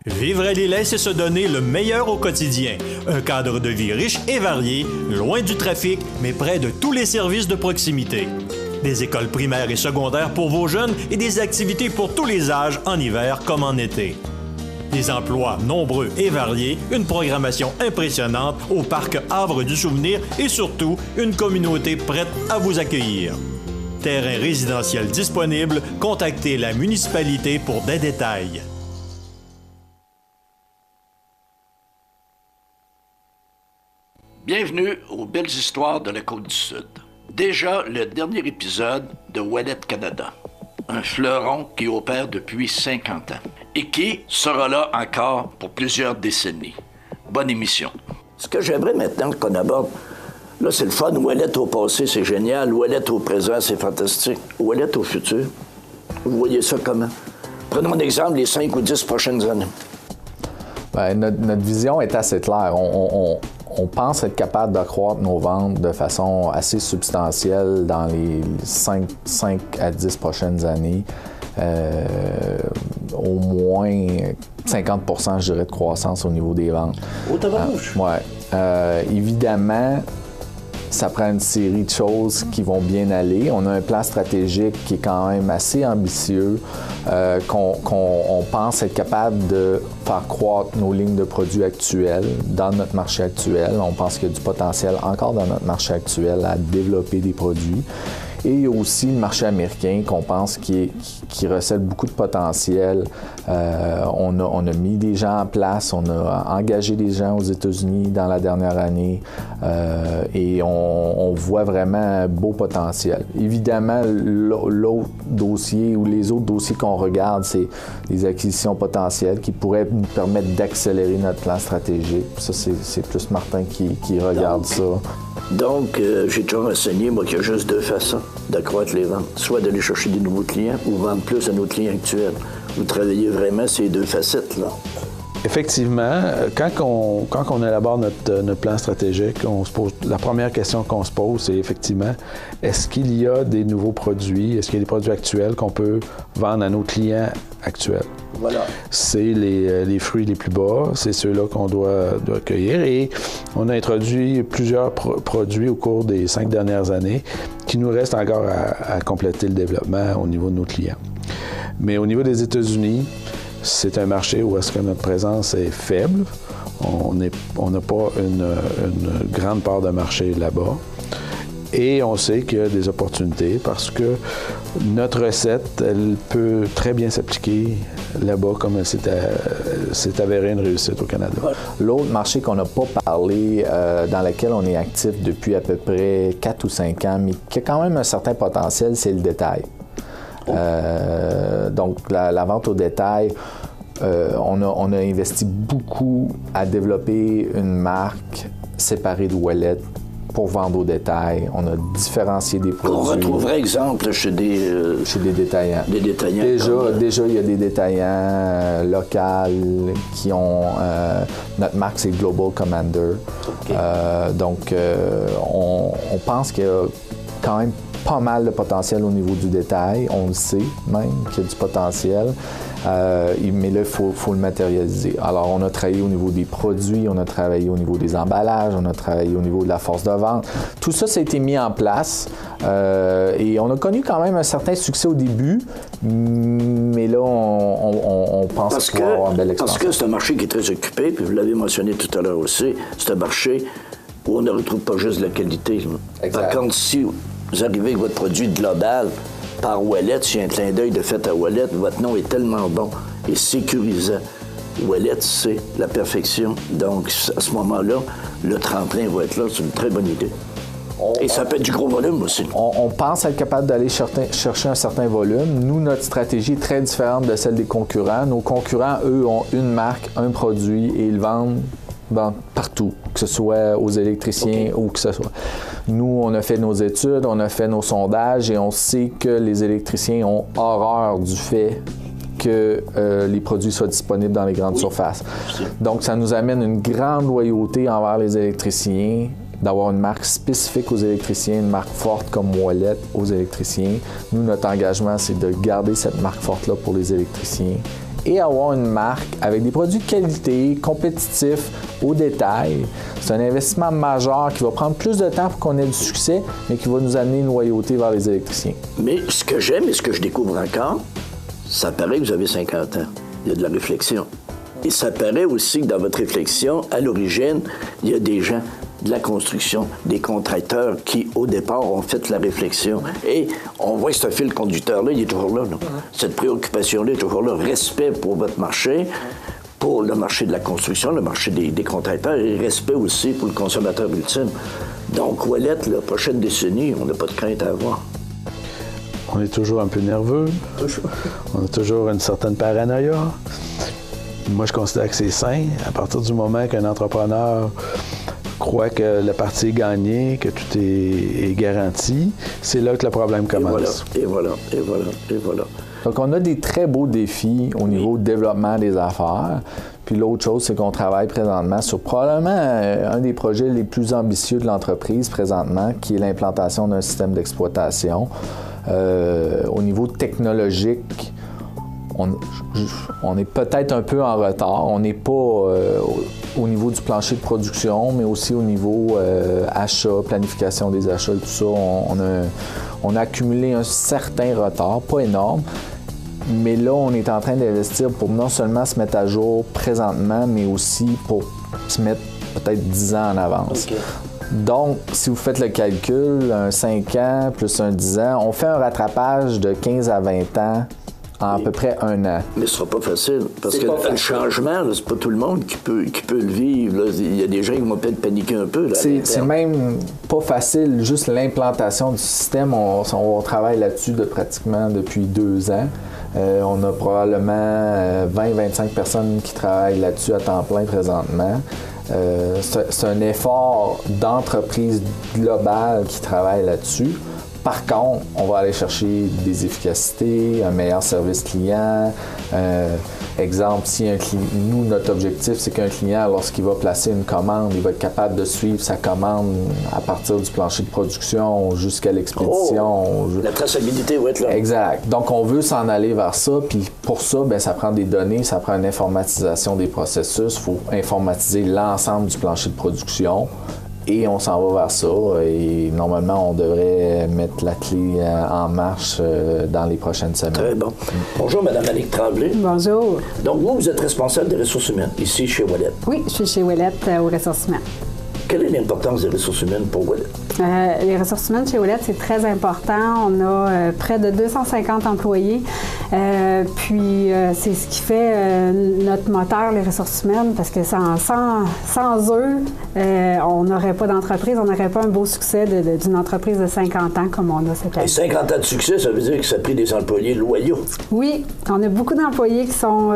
Vivre à Lillet, c'est se donner le meilleur au quotidien. Un cadre de vie riche et varié, loin du trafic, mais près de tous les services de proximité. Des écoles primaires et secondaires pour vos jeunes et des activités pour tous les âges, en hiver comme en été. Des emplois nombreux et variés, une programmation impressionnante au parc Havre du Souvenir et surtout, une communauté prête à vous accueillir. Terrain résidentiel disponible, contactez la municipalité pour des détails. Bienvenue aux belles histoires de la Côte-du-Sud. Déjà le dernier épisode de Ouellette Canada, un fleuron qui opère depuis 50 ans et qui sera là encore pour plusieurs décennies. Bonne émission. Ce que j'aimerais maintenant qu'on aborde, là c'est le fun, Ouellette au passé c'est génial, Ouellette au présent c'est fantastique, Ouellette au futur, vous voyez ça comment? Prenons un exemple les 5 ou 10 prochaines années. Bien, notre vision est assez claire. On pense être capable d'accroître nos ventes de façon assez substantielle dans les 5 à 10 prochaines années. Au moins 50%, je dirais, de croissance au niveau des ventes. Au tabarnouche? Oui. Évidemment, ça prend une série de choses qui vont bien aller. On a un plan stratégique qui est quand même assez ambitieux, qu'on pense être capable de faire croître nos lignes de produits actuelles dans notre marché actuel. On pense qu'il y a du potentiel encore dans notre marché actuel à développer des produits. Et il y a aussi le marché américain qu'on pense qui recèle beaucoup de potentiel. On a mis des gens en place, on a engagé des gens aux États-Unis dans la dernière année et on voit vraiment un beau potentiel. Évidemment, l'autre dossier ou les autres dossiers qu'on regarde, c'est les acquisitions potentielles qui pourraient nous permettre d'accélérer notre plan stratégique. Ça, c'est plus Martin qui regarde ça. Donc, j'ai déjà renseigné, moi, qu'il y a juste deux façons d'accroître les ventes. Soit d'aller chercher des nouveaux clients ou vendre plus à nos clients actuels. Vous travaillez vraiment ces deux facettes-là. Effectivement, quand on élabore notre plan stratégique, on se pose, la première question qu'on se pose, c'est effectivement, est-ce qu'il y a des nouveaux produits, est-ce qu'il y a des produits actuels qu'on peut vendre à nos clients actuels? Voilà. C'est les fruits les plus bas, c'est ceux-là qu'on doit cueillir. Et on a introduit plusieurs produits au cours des 5 dernières années qui nous restent encore à compléter le développement au niveau de nos clients. Mais au niveau des États-Unis, c'est un marché où est-ce que notre présence est faible. On n'a pas une grande part de marché là-bas. Et on sait qu'il y a des opportunités parce que notre recette, elle peut très bien s'appliquer là-bas comme elle s'est avérée une réussite au Canada. L'autre marché qu'on n'a pas parlé, dans lequel on est actif depuis à peu près 4 ou 5 ans, mais qui a quand même un certain potentiel, c'est le détail. Donc, la vente au détail, on a investi beaucoup à développer une marque séparée de Ouellette pour vendre au détail. On a différencié des produits. On retrouverait exemple chez des détaillants. Des détaillants. Déjà, il y a des détaillants locaux qui ont... notre marque, c'est Global Commander. Okay. Donc, on pense qu'il y a quand même pas mal de potentiel au niveau du détail. On le sait même qu'il y a du potentiel. Mais là, il faut le matérialiser. Alors, on a travaillé au niveau des produits, on a travaillé au niveau des emballages, on a travaillé au niveau de la force de vente. Tout ça, ça a été mis en place et on a connu quand même un certain succès au début, mais là, on pense pouvoir avoir une belle expansion. Parce que c'est un marché qui est très occupé, puis vous l'avez mentionné tout à l'heure aussi, c'est un marché où on ne retrouve pas juste la qualité. Par contre, si vous arrivez avec votre produit global, par Ouellette, s'il y a un clin d'œil de fait à Ouellette, votre nom est tellement bon et sécurisant. Ouellette, c'est la perfection. Donc, à ce moment-là, le tremplin va être là. C'est une très bonne idée. Et ça peut être du gros volume aussi. On pense être capable d'aller chercher un certain volume. Nous, notre stratégie est très différente de celle des concurrents. Nos concurrents, eux, ont une marque, un produit et ils vendent partout, que ce soit aux électriciens ou que ce soit. Nous, on a fait nos études, on a fait nos sondages et on sait que les électriciens ont horreur du fait que les produits soient disponibles dans les grandes surfaces. Donc, ça nous amène une grande loyauté envers les électriciens d'avoir une marque spécifique aux électriciens, une marque forte comme Ouellet aux électriciens. Nous, notre engagement, c'est de garder cette marque forte-là pour les électriciens et avoir une marque avec des produits de qualité, compétitifs, au détail. C'est un investissement majeur qui va prendre plus de temps pour qu'on ait du succès, mais qui va nous amener une loyauté vers les électriciens. Mais ce que j'aime et ce que je découvre encore, ça paraît que vous avez 50 ans. Il y a de la réflexion. Et ça paraît aussi que dans votre réflexion, à l'origine, il y a des gens de la construction, des contracteurs qui, au départ, ont fait la réflexion. Et on voit que ce fil conducteur-là, il est toujours là. Non? Cette préoccupation-là est toujours là. Respect pour votre marché, pour le marché de la construction, le marché des contracteurs, et respect aussi pour le consommateur ultime. Donc, Ouellet, la prochaine décennie, on n'a pas de crainte à avoir. On est toujours un peu nerveux. Toujours. On a toujours une certaine paranoïa. Moi, je considère que c'est sain. À partir du moment qu'un entrepreneur croit que la partie est gagnée, que tout est garanti, c'est là que le problème commence. Et voilà. Donc, on a des très beaux défis au niveau du développement des affaires. Puis l'autre chose, c'est qu'on travaille présentement sur probablement un des projets les plus ambitieux de l'entreprise présentement, qui est l'implantation d'un système d'exploitation. Au niveau technologique, on est peut-être un peu en retard. On n'est pas au niveau du plancher de production, mais aussi au niveau achat, planification des achats et tout ça. On a accumulé un certain retard, pas énorme, mais là, on est en train d'investir pour non seulement se mettre à jour présentement, mais aussi pour se mettre peut-être 10 ans en avance. Okay. Donc, si vous faites le calcul, un 5 ans plus un 10 ans, on fait un rattrapage de 15 à 20 ans en à peu près un an. Mais ce sera pas facile, parce que le changement, là, c'est pas tout le monde qui peut le vivre. Là. Il y a des gens qui vont peut-être paniquer un peu. Là, c'est même pas facile, juste l'implantation du système. On travaille là-dessus pratiquement depuis 2 ans. On a probablement 20-25 personnes qui travaillent là-dessus à temps plein présentement. C'est un effort d'entreprise globale qui travaille là-dessus. Par contre, on va aller chercher des efficacités, un meilleur service client. Exemple, si nous, notre objectif, c'est qu'un client, lorsqu'il va placer une commande, il va être capable de suivre sa commande à partir du plancher de production jusqu'à l'expédition. La traçabilité va être là. Exact. Donc, on veut s'en aller vers ça. Puis pour ça, bien, ça prend des données, ça prend une informatisation des processus. Il faut informatiser l'ensemble du plancher de production. Et on s'en va vers ça. Et normalement, on devrait mettre la clé en marche dans les prochaines semaines. Très bon. Bonjour, Mme Annick Tremblay. Bonjour. Donc, vous êtes responsable des ressources humaines, ici, chez Ouellet. Oui, je suis chez Ouellet aux ressources humaines. Quelle est l'importance des ressources humaines pour Ouellet? Les ressources humaines chez Ouellet, c'est très important. On a près de 250 employés. Puis, c'est ce qui fait notre moteur, les ressources humaines, parce que sans eux, on n'aurait pas d'entreprise, on n'aurait pas un beau succès d'une entreprise de 50 ans comme on a cette année. Et 50 ans de succès, ça veut dire que ça a pris des employés loyaux? Oui, on a beaucoup d'employés qui sont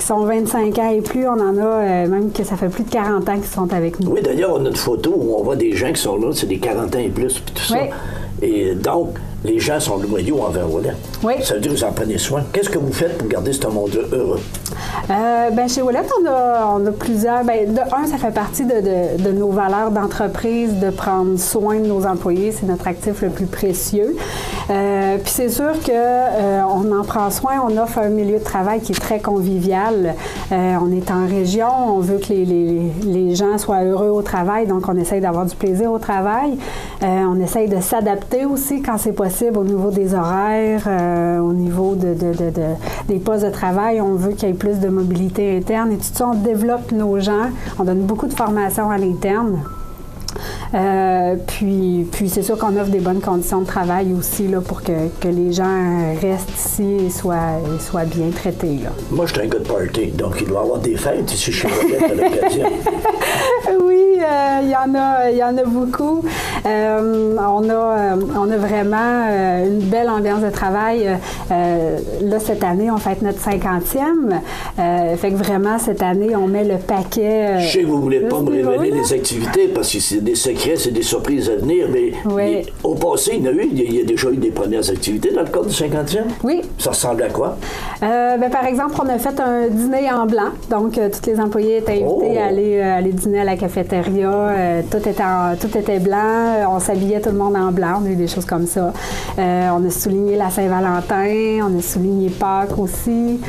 25 ans et plus. On en a même que ça fait plus de 40 ans qu'ils sont avec nous. Oui, d'ailleurs, on a une photo où on voit des gens qui sont là, c'est des 40 ans et plus, puis tout ça. Et donc, les gens sont loyaux envers Ouellet. Oui. Ça veut dire que vous en prenez soin. Qu'est-ce que vous faites pour garder ce monde-là heureux? Chez Ouellet, on a plusieurs. De un, ça fait partie de nos valeurs d'entreprise de prendre soin de nos employés. C'est notre actif le plus précieux. Puis c'est sûr qu'on en prend soin. On offre un milieu de travail qui est très convivial. On est en région. On veut que les gens soient heureux au travail. Donc, on essaye d'avoir du plaisir au travail. On essaye de s'adapter aussi quand c'est possible au niveau des horaires, au niveau des postes de travail. On veut qu'il y ait plus de mobilité interne et tout ça. On développe nos gens. On donne beaucoup de formation à l'interne. Puis c'est sûr qu'on offre des bonnes conditions de travail aussi là, pour que les gens restent ici et soient bien traités. Là. Moi, je suis un gars de party, donc il doit y avoir des fêtes ici chez Ouellet à l'occasion. Oui, il y en a beaucoup. On a vraiment une belle ambiance de travail. Là, cette année, on fête notre 50e. Fait que vraiment, cette année, on met le paquet. Je sais que vous ne voulez pas me révéler les activités parce que c'est des secrets, c'est des surprises à venir, mais au passé, il y a déjà eu des premières activités dans le cadre du 50e? Oui. Ça ressemble à quoi? Par exemple, on a fait un dîner en blanc. Donc, tous les employés étaient invités à aller dîner à la cafétéria. Tout était blanc. On s'habillait tout le monde en blanc. On a eu des choses comme ça. On a souligné la Saint-Valentin. On a souligné Pâques aussi.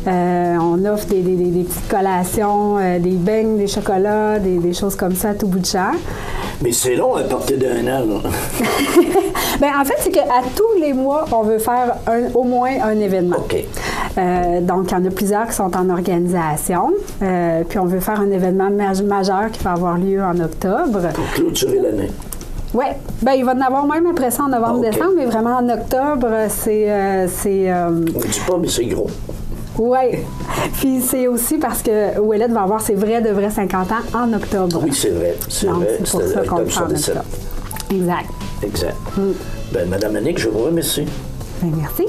On offre des petites collations, des beignes, des chocolats, des choses comme ça à tout bout de champ. Mais c'est long à partir d'un an, là. En fait, c'est qu'à tous les mois, on veut faire au moins un événement. OK. Donc, il y en a plusieurs qui sont en organisation. Puis, on veut faire un événement majeur qui va avoir lieu en octobre. Pour clôturer l'année. Oui. Il va en avoir même après ça en novembre-décembre, mais vraiment en octobre, c'est... On ne dit pas, mais c'est gros. Oui. Puis c'est aussi parce que Ouellette va avoir ses vrais 50 ans en octobre. Oui, c'est vrai. C'est vrai. C'est pour ça qu'on le fait en octobre. Exact. Madame Annick, je vous remercie. Merci.